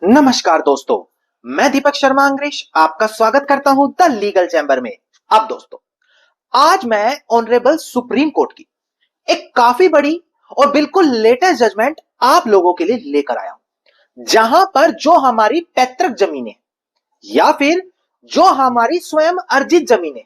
नमस्कार दोस्तों, मैं दीपक शर्मा अंग्रेश आपका स्वागत करता हूं द लीगल चैम्बर में। अब दोस्तों, आज मैं ऑनरेबल सुप्रीम कोर्ट की एक काफी बड़ी और बिल्कुल लेटेस्ट जजमेंट आप लोगों के लिए लेकर आया हूं, जहां पर जो हमारी पैतृक जमीनें या फिर जो हमारी स्वयं अर्जित जमीनें,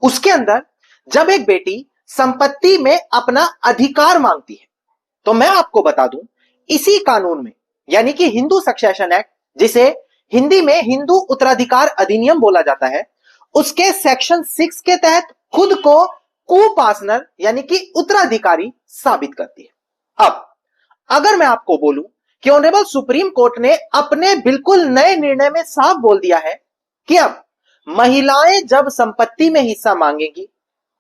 उसके अंदर जब एक बेटी संपत्ति में अपना अधिकार मांगती है, तो मैं आपको बता दूं, इसी कानून में यानी कि हिंदू सक्सेशन एक्ट, जिसे हिंदी में हिंदू उत्तराधिकार अधिनियम बोला जाता है, उसके सेक्शन 6 के तहत खुद को कुपार्टनर यानी कि उत्तराधिकारी साबित करती है। अब अगर मैं आपको बोलूं कि ऑनरेबल सुप्रीम कोर्ट ने अपने बिल्कुल नए निर्णय में साफ बोल दिया है कि अब महिलाएं जब संपत्ति में हिस्सा मांगेंगी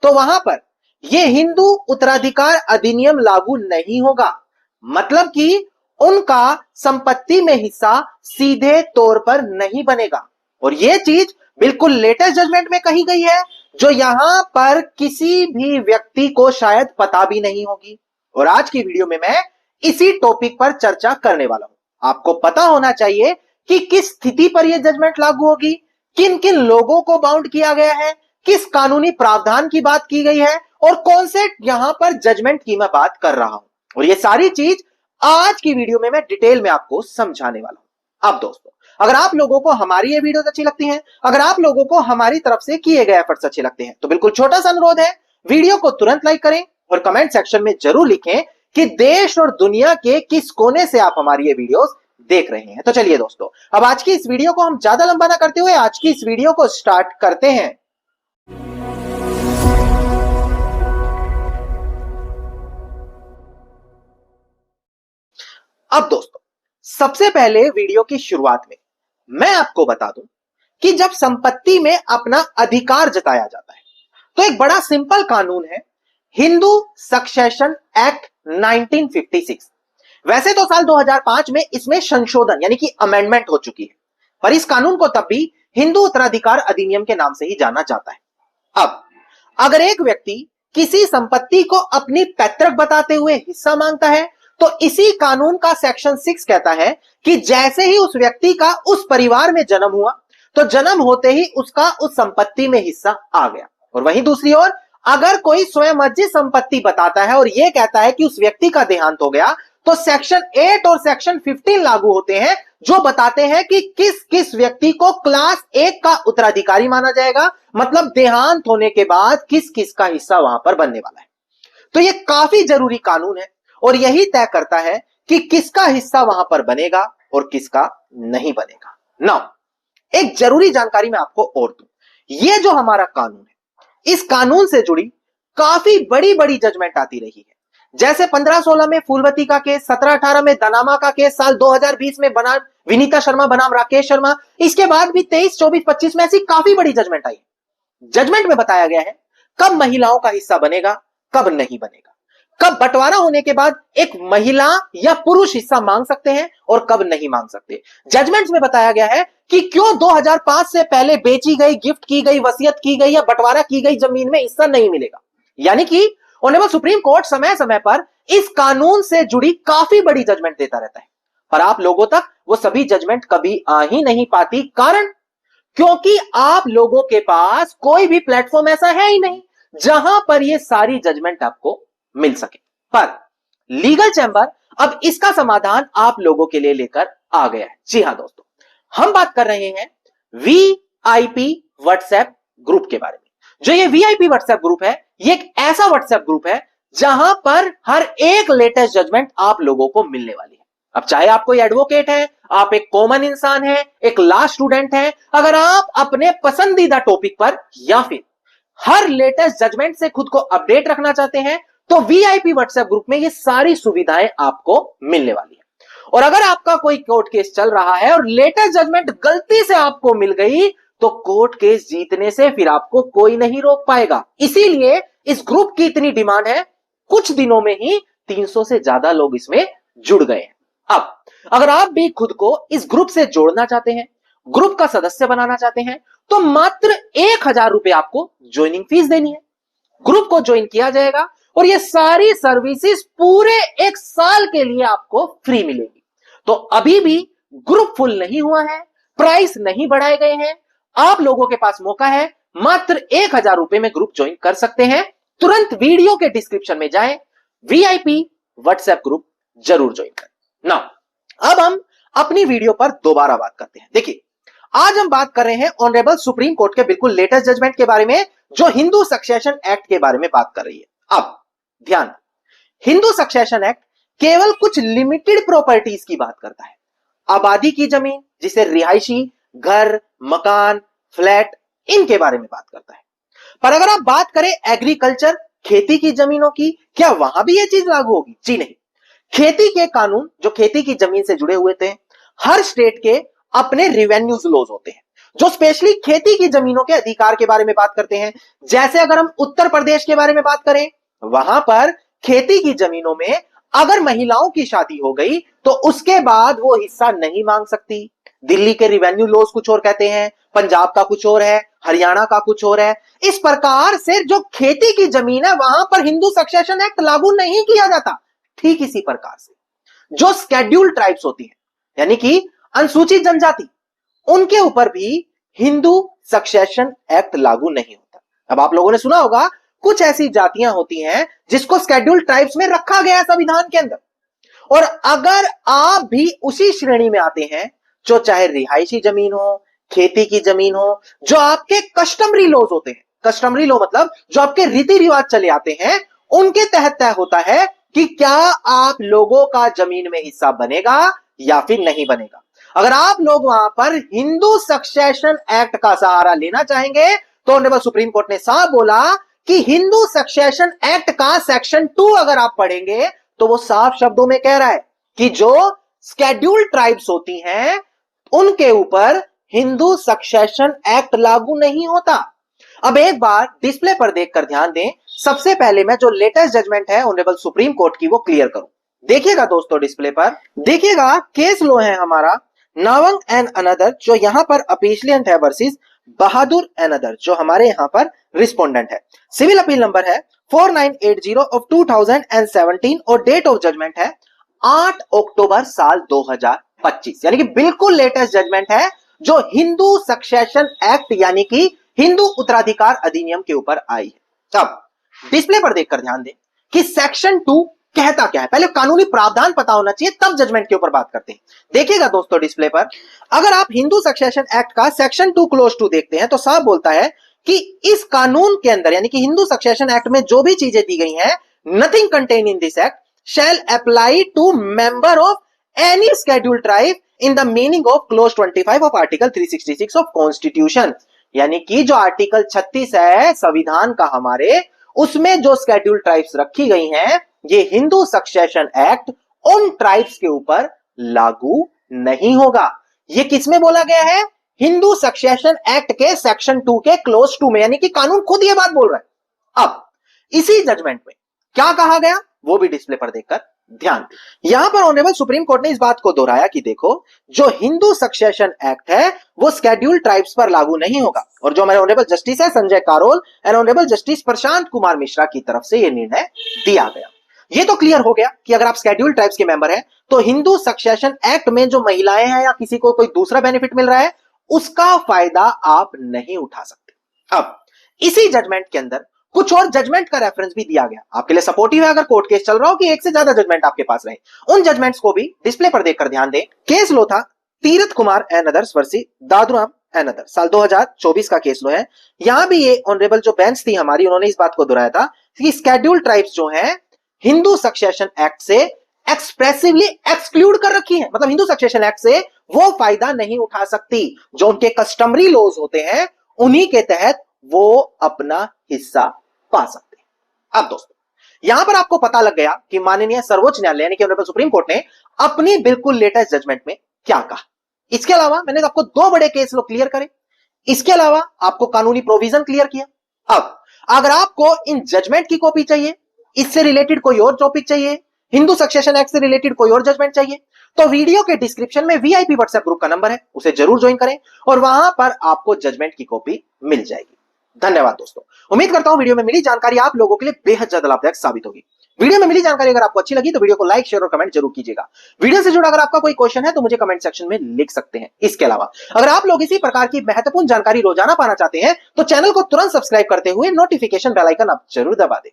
तो वहां पर यह हिंदू उत्तराधिकार अधिनियम लागू नहीं होगा, मतलब कि उनका संपत्ति में हिस्सा सीधे तौर पर नहीं बनेगा। और यह चीज बिल्कुल लेटेस्ट जजमेंट में कही गई है, जो यहां पर किसी भी व्यक्ति को शायद पता भी नहीं होगी। और आज की वीडियो में मैं इसी टॉपिक पर चर्चा करने वाला हूं। आपको पता होना चाहिए कि किस स्थिति पर यह जजमेंट लागू होगी, किन किन लोगों को बाउंड किया गया है, किस कानूनी प्रावधान की बात की गई है और कौन से यहां पर जजमेंट की मैं बात कर रहा हूं। और यह सारी चीज आज की वीडियो में मैं डिटेल में आपको समझाने वाला हूं। अब दोस्तों, अगर आप लोगों को हमारी ये वीडियोस अच्छी लगती हैं, अगर आप लोगों को हमारी तरफ से किए गए एफर्ट्स अच्छे लगते हैं, तो बिल्कुल छोटा सा अनुरोध है, वीडियो को तुरंत लाइक करें और कमेंट सेक्शन में जरूर लिखें कि देश और दुनिया के किस कोने से आप हमारी ये वीडियोस देख रहे हैं। तो चलिए दोस्तों, अब आज की इस वीडियो को हम ज्यादा लंबा ना करते हुए आज की इस वीडियो को स्टार्ट करते हैं। अब दोस्तों, सबसे पहले वीडियो की शुरुआत में मैं आपको बता दूं कि जब संपत्ति में अपना अधिकार जताया जाता है तो एक बड़ा सिंपल कानून है, हिंदू सक्सेशन एक्ट 1956। वैसे तो साल 2005 में इसमें संशोधन यानी कि अमेंडमेंट हो चुकी है, पर इस कानून को तब भी हिंदू उत्तराधिकार अधिनियम के नाम से ही जाना जाता है। अब अगर एक व्यक्ति किसी संपत्ति को अपनी पैतृक बताते हुए हिस्सा मांगता है, तो इसी कानून का सेक्शन 6 कहता है कि जैसे ही उस व्यक्ति का उस परिवार में जन्म हुआ, तो जन्म होते ही उसका उस संपत्ति में हिस्सा आ गया। और वहीं दूसरी ओर अगर कोई स्वयं अर्जित संपत्ति बताता है और यह कहता है कि उस व्यक्ति का देहांत हो गया, तो सेक्शन 8 और सेक्शन 15 लागू होते हैं, जो बताते हैं कि किस किस व्यक्ति को क्लास 1 का उत्तराधिकारी माना जाएगा, मतलब देहांत होने के बाद किस किस का हिस्सा वहां पर बनने वाला है। तो यह काफी जरूरी कानून है और यही तय करता है कि किसका हिस्सा वहां पर बनेगा और किसका नहीं बनेगा। नाउ एक जरूरी जानकारी मैं आपको और दूं, यह जो हमारा कानून है, इस कानून से जुड़ी काफी बड़ी बड़ी जजमेंट आती रही है। जैसे 15-16 में फूलवती का केस, 17-18 में दनामा का केस, साल 2020 में बनाम विनीता शर्मा बनाम राकेश शर्मा, इसके बाद भी 23, 24, 25 में ऐसी काफी बड़ी जजमेंट आई। जजमेंट में बताया गया है कब महिलाओं का हिस्सा बनेगा, कब नहीं बनेगा, कब बंटवारा होने के बाद एक महिला या पुरुष हिस्सा मांग सकते हैं और कब नहीं मांग सकते। जजमेंट्स में बताया गया है कि क्यों 2005 से पहले बेची गई, गिफ्ट की गई, वसीयत की गई या बंटवारा की गई जमीन में हिस्सा नहीं मिलेगा। यानी कि ऑनरेबल सुप्रीम कोर्ट समय समय पर इस कानून से जुड़ी काफी बड़ी जजमेंट देता रहता है, पर आप लोगों तक वो सभी जजमेंट कभी आ ही नहीं पाती। कारण क्योंकि आप लोगों के पास कोई भी प्लेटफॉर्म ऐसा है ही नहीं जहां पर ये सारी जजमेंट आपको मिल सके। पर लीगल चैम्बर अब इसका समाधान आप लोगों के लिए लेकर आ गया है। जी हां दोस्तों, हम बात कर रहे हैं वीआईपी व्हाट्सएप ग्रुप के बारे में। जो ये वीआईपी व्हाट्सएप ग्रुप है, ये एक ऐसा व्हाट्सएप ग्रुप है जहां पर हर एक लेटेस्ट जजमेंट आप लोगों को मिलने वाली है। अब चाहे आप कोई एडवोकेट है, आप एक कॉमन इंसान है, एक लॉ स्टूडेंट है, अगर आप अपने पसंदीदा टॉपिक पर या फिर हर लेटेस्ट जजमेंट से खुद को अपडेट रखना चाहते हैं, तो वीआईपी व्हाट्सएप ग्रुप में ये सारी सुविधाएं आपको मिलने वाली है। और अगर आपका कोई कोर्ट केस चल रहा है और लेटेस्ट जजमेंट गलती से आपको मिल गई, तो कोर्ट केस जीतने से फिर आपको कोई नहीं रोक पाएगा। इसीलिए इस ग्रुप की इतनी डिमांड है, कुछ दिनों में ही 300 से ज्यादा लोग इसमें जुड़ गए हैं। अब अगर आप भी खुद को इस ग्रुप से जोड़ना चाहते हैं, ग्रुप का सदस्य बनाना चाहते हैं, तो मात्र 1000 रुपए आपको ज्वाइनिंग फीस देनी है। ग्रुप को ज्वाइन किया जाएगा और ये सारी सर्विसेज पूरे 1 साल के लिए आपको फ्री मिलेगी। तो अभी भी ग्रुप फुल नहीं हुआ है, प्राइस नहीं बढ़ाए गए हैं, आप लोगों के पास मौका है, मात्र 1,000 रुपए में ग्रुप ज्वाइन कर सकते हैं। तुरंत वीडियो के डिस्क्रिप्शन में जाएं, वीआईपी व्हाट्सएप ग्रुप जरूर ज्वाइन करें। नाउ अब हम अपनी वीडियो पर दोबारा बात करते हैं। देखिए, आज हम बात कर रहे हैं ऑनरेबल सुप्रीम कोर्ट के बिल्कुल लेटेस्ट जजमेंट के बारे में, जो हिंदू सक्सेशन एक्ट के बारे में बात कर रही है। अब ध्यान, हिंदू सक्सेशन एक्ट केवल कुछ लिमिटेड प्रॉपर्टीज की बात करता है। आबादी की जमीन, जिसे रिहायशी घर, मकान, फ्लैट, इनके बारे में बात करता है। पर अगर आप बात करें एग्रीकल्चर, खेती की जमीनों की, क्या वहां भी यह चीज लागू होगी? जी नहीं। खेती के कानून जो खेती की जमीन से जुड़े हुए थे, हर स्टेट के अपने रिवेन्यूज लॉज होते हैं जो स्पेशली खेती की जमीनों के अधिकार के बारे में बात करते हैं। जैसे अगर हम उत्तर प्रदेश के बारे में बात करें, वहां पर खेती की जमीनों में अगर महिलाओं की शादी हो गई तो उसके बाद वो हिस्सा नहीं मांग सकती। दिल्ली के रिवेन्यू लॉज कुछ और कहते हैं, पंजाब का कुछ और है, हरियाणा का कुछ और है। इस प्रकार से जो खेती की जमीन है वहां पर हिंदू सक्सेशन एक्ट लागू नहीं किया जाता। ठीक इसी प्रकार से जो स्केड्यूल्ड ट्राइब्स होती हैं, यानी कि अनुसूचित जनजाति, उनके ऊपर भी हिंदू सक्सेशन एक्ट लागू नहीं होता। अब आप लोगों ने सुना होगा कुछ ऐसी जातियां होती हैं जिसको स्केड्यूल्ड ट्राइब्स में रखा गया है संविधान के अंदर, और अगर आप भी उसी श्रेणी में आते हैं, जो चाहे रिहायशी जमीन हो, खेती की जमीन हो, जो आपके कस्टमरी लॉज होते हैं, कस्टमरी लॉ मतलब जो आपके रीति रिवाज चले आते हैं, उनके तहत तय होता है कि क्या आप लोगों का जमीन में हिस्सा बनेगा या फिर नहीं बनेगा। अगर आप लोग वहां पर हिंदू सक्सेशन एक्ट का सहारा लेना चाहेंगे तो ऑनरेबल सुप्रीम कोर्ट ने साफ बोला कि हिंदू सक्सेशन एक्ट का सेक्शन 2 अगर आप पढ़ेंगे तो वो साफ शब्दों में कह रहा है कि जो स्केड्यूल्ड ट्राइब्स होती हैं उनके ऊपर हिंदू सक्सेशन एक्ट लागू नहीं होता। अब एक बार डिस्प्ले पर देखकर ध्यान दें। सबसे पहले मैं जो लेटेस्ट जजमेंट है ऑनरेबल सुप्रीम कोर्ट की वो क्लियर करूं। देखिएगा दोस्तों, डिस्प्ले पर देखिएगा, केस लो है हमारा नावंग एंड अनदर, जो यहां पर अपीलियंट है, वर्सेस बहादुर एंड अदर, जो हमारे यहां पर रिस्पोंडेंट है। सिविल अपील नंबर है 4980 ऑफ 2017 और डेट ऑफ जजमेंट है 8 अक्टूबर साल 2025, यानी कि बिल्कुल लेटेस्ट जजमेंट है जो हिंदू सक्सेशन एक्ट यानी कि हिंदू उत्तराधिकार अधिनियम के ऊपर आई है। अब डिस्प्ले पर देखकर ध्यान दें कि सेक्शन 2 कहता क्या है। पहले कानूनी प्रावधान पता होना चाहिए, तब जजमेंट के ऊपर बात करते हैं। देखिएगा दोस्तों, डिस्प्ले पर अगर आप हिंदू सक्सेशन एक्ट का सेक्शन 2 क्लोज 2 देखते हैं तो साफ बोलता है कि इस कानून के अंदर, यानी कि हिंदू सक्सेशन एक्ट में जो भी चीजें दी गई हैं, nothing contain in this act shall apply to member of any scheduled tribe in the meaning of clause 25 of article 366 of constitution. यानी कि जो आर्टिकल 36 है संविधान का हमारे, उसमें जो शेड्यूल्ड ट्राइब्स रखी गई हैं, ये हिंदू सक्सेशन एक्ट उन ट्राइब्स के ऊपर लागू नहीं होगा। ये किसमें बोला गया है? हिंदू सक्सेशन एक्ट के सेक्शन 2 के क्लोज 2 में, यानी कि कानून खुद ये बात बोल रहा है। अब इसी जजमेंट में क्या कहा गया वो भी डिस्प्ले पर देखकर ध्यान दें। यहां पर ऑनरेबल सुप्रीम कोर्ट ने इस बात को दोहराया कि देखो, जो हिंदू सक्सेशन एक्ट है वो शेड्यूल्ड ट्राइब्स पर लागू नहीं होगा, और जो हमारे ऑनरेबल जस्टिस है Sanjay Karol and honourable justice Prashant Kumar Mishra की तरफ से यह निर्णय दिया गया। ये तो क्लियर हो गया कि अगर आप शेड्यूल्ड ट्राइब्स के मेंबर हैं तो हिंदू सक्सेशन एक्ट में जो महिलाएं हैं या किसी को कोई दूसरा बेनिफिट मिल रहा है उसका फायदा आप नहीं उठा सकते। अब इसी जजमेंट के अंदर कुछ और जजमेंट का रेफरेंस भी दिया गया, आपके लिए सपोर्टिव है अगर कोर्ट केस चल रहा हो कि एक से ज्यादा जजमेंट आपके पास रहे। उन जजमेंट्स को भी डिस्प्ले पर देखकर ध्यान दें। केस लो था Tirath Kumar and others versus Daduram and other, साल 2024 का केस लो है। यहां भी ये ऑनरेबल जो बेंच थी हमारी, उन्होंने इस बात को दोहराया था कि शेड्यूल्ड ट्राइब्स जो हैं हिंदू सक्सेशन एक्ट से एक्सप्रेसिवली एक्सक्लूड कर रखी है, मतलब हिंदू सक्सेशन एक्ट से वो फायदा नहीं उठा सकती। जो उनके कस्टमरी लॉज होते हैं उन्हीं के तहत वो अपना हिस्सा पा सकते हैं। अब दोस्तों, यहां पर आपको पता लग गया कि माननीय सर्वोच्च न्यायालय यानी कि ऑनरेबल सुप्रीम कोर्ट ने अपनी बिल्कुल लेटेस्ट जजमेंट में क्या कहा। इसके अलावा मैंने आपको 2 बड़े केस लो क्लियर करे, इसके अलावा आपको कानूनी प्रोविजन क्लियर किया। अब अगर आपको इन जजमेंट की कॉपी चाहिए, इससे रिलेटेड कोई और टॉपिक चाहिए, हिंदू सक्सेशन एक्ट से रिलेटेड कोई और जजमेंट चाहिए, तो वीडियो के डिस्क्रिप्शन में वीआईपी व्हाट्सएप ग्रुप का नंबर है, उसे जरूर ज्वाइन करें और वहां पर आपको जजमेंट की कॉपी मिल जाएगी। धन्यवाद दोस्तों, उम्मीद करता हूं वीडियो में मिली जानकारी आप लोगों के लिए बेहद ज्यादा लाभदायक साबित होगी। वीडियो में मिली जानकारी अगर आपको अच्छी लगी तो वीडियो को लाइक, शेयर और कमेंट जरूर कीजिएगा। वीडियो से जुड़ा अगर आपका कोई क्वेश्चन है तो मुझे कमेंट सेक्शन में लिख सकते हैं। इसके अलावा अगर आप लोग इसी प्रकार की महत्वपूर्ण जानकारी रोजाना पाना चाहते हैं तो चैनल को तुरंत सब्सक्राइब करते हुए नोटिफिकेशन बेल आइकन आप जरूर दबा दें।